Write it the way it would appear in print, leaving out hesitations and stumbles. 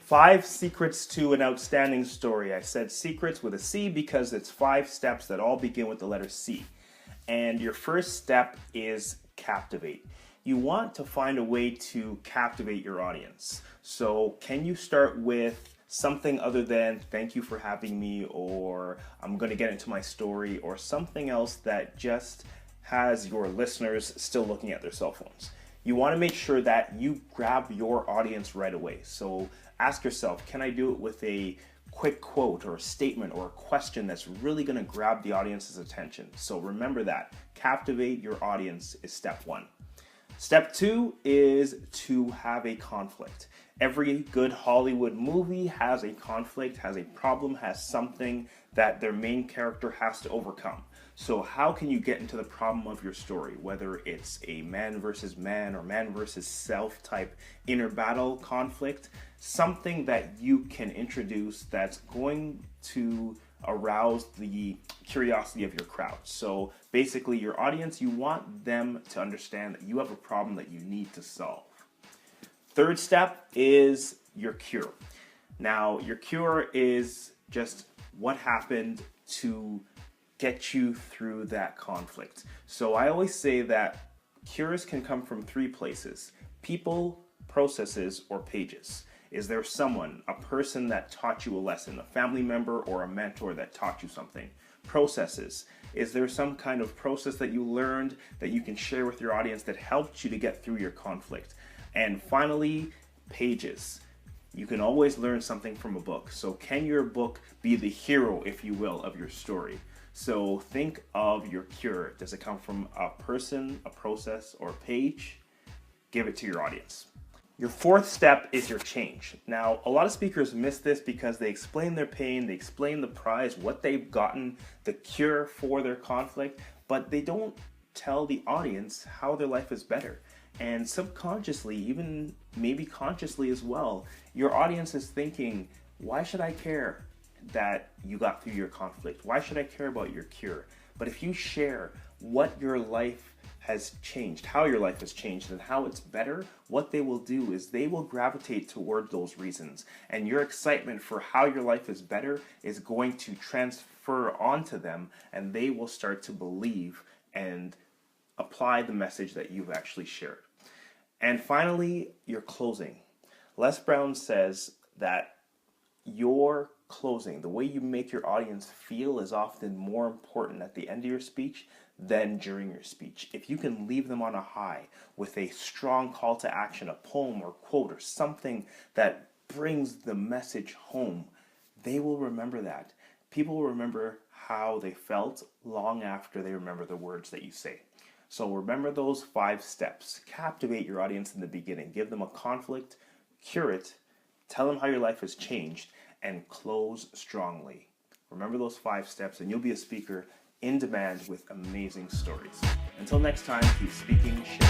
5 secrets to an outstanding story. I said secrets with a C because it's 5 steps that all begin with the letter C. And your first step is captivate. You want to find a way to captivate your audience. So can you start with something other than thank you for having me, or I'm going to get into my story, or something else that just has your listeners still looking at their cell phones? You want to make sure that you grab your audience right away. So ask yourself, can I do it with a quick quote or a statement or a question that's really going to grab the audience's attention? So remember that. Captivate your audience is step 1. Step 2 is to have a conflict. Every good Hollywood movie has a conflict, has a problem, has something that their main character has to overcome. So how can you get into the problem of your story? Whether it's a man versus man or man versus self type inner battle conflict, something that you can introduce that's going to arouse the curiosity of your crowd. So basically your audience, you want them to understand that you have a problem that you need to solve. Third step is your cure. Now, your cure is just what happened to get you through that conflict. So I always say that cures can come from 3 places: people, processes, or pages. Is there someone, a person that taught you a lesson, a family member or a mentor that taught you something? Processes. Is there some kind of process that you learned that you can share with your audience that helped you to get through your conflict? And finally, pages. You can always learn something from a book. So can your book be the hero, if you will, of your story? So think of your cure. Does it come from a person, a process, or a page? Give it to your audience. Your 4th step is your change. Now, a lot of speakers miss this because they explain their pain, they explain the prize, what they've gotten, the cure for their conflict, but they don't tell the audience how their life is better. And subconsciously, even maybe consciously as well, your audience is thinking, why should I care that you got through your conflict? Why should I care about your cure? But if you share what your life has changed, how your life has changed, and how it's better, what they will do is they will gravitate toward those reasons. And your excitement for how your life is better is going to transfer onto them, and they will start to believe and apply the message that you've actually shared. And finally, your closing. Les Brown says that your closing, the way you make your audience feel, is often more important at the end of your speech than during your speech. If you can leave them on a high with a strong call to action, a poem or quote or something that brings the message home, they will remember that. People will remember how they felt long after they remember the words that you say. So remember those 5 steps. Captivate your audience in the beginning. Give them a conflict, cure it, tell them how your life has changed, and close strongly. Remember those 5 steps and you'll be a speaker in demand with amazing stories. Until next time, keep speaking, share.